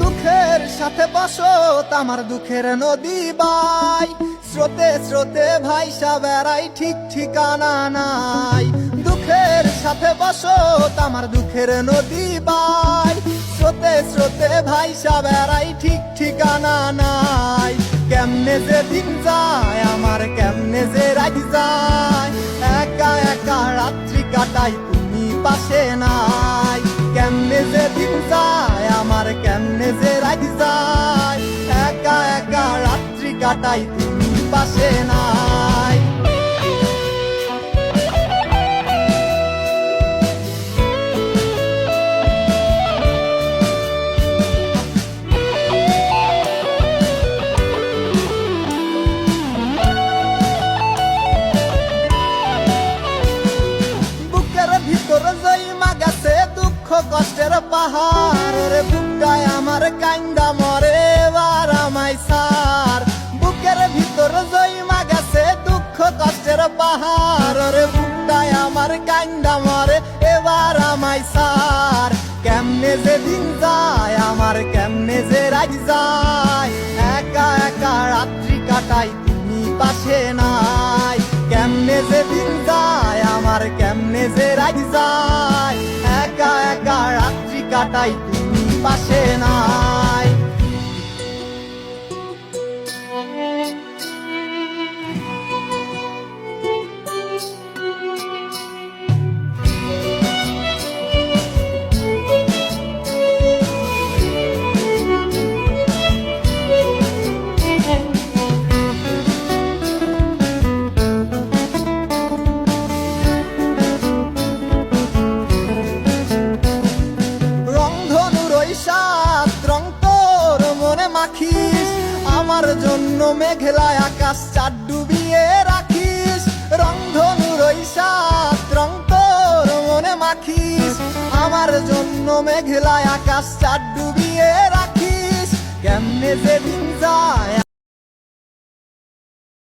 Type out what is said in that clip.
দুঃখের সাথে বসত আমার দুঃখের নদী বাই, স্রোতে স্রোতে ভাইসা বেড়াই ঠিক ঠিকানা নাই। দুঃখের সাথে বসত আমার দুঃখের নদী বাই, স্রোতে স্রোতে ভাইসা বেড়াই ঠিক ঠিকানা নাই। কেমনে যে দিন যায় আমার, কেমনে যে রাত যায়, একা একা রাত্রি কাটাই তুমি পাশে নাই। কেমনে যে দিন যায় আমার, কেমনে যে রাত যায়, একা একা রাত্রি কাটাই তুমি পাশে নাই। বুকের ভিতর জইমা গেছে দুঃখ কষ্টের পাহাড়, রে বুকটায় আমার কান্দা মরে এবার আমায় সার। বুকের ভিতর জইমা গেছে দুঃখ কষ্টের পাহাড়, রে বুকটায় আমার কান্দা মরে এবার আমায় সার। কেমনে যে দিন যায় আমার, কেমনে যে রাত যায়, একা একা রাত্রি কাটাই তুমি পাশে নাই। কেমনে যে দিন যায় আমার, কেমনে যে রাত যায়, একা একা রাত্রি কাটাই তুমি পাশে নাই। রাখিস আমার জন্য মেঘলা আকাশ চাঁদ ডুবিয়ে রাখিস। রংধনুর ওই সাত রং তোর মনে মাখিস, আমার জন্য মেঘলা আকাশ চাঁদ ডুবিয়ে রাখিস। কেমনে যে দিন যায়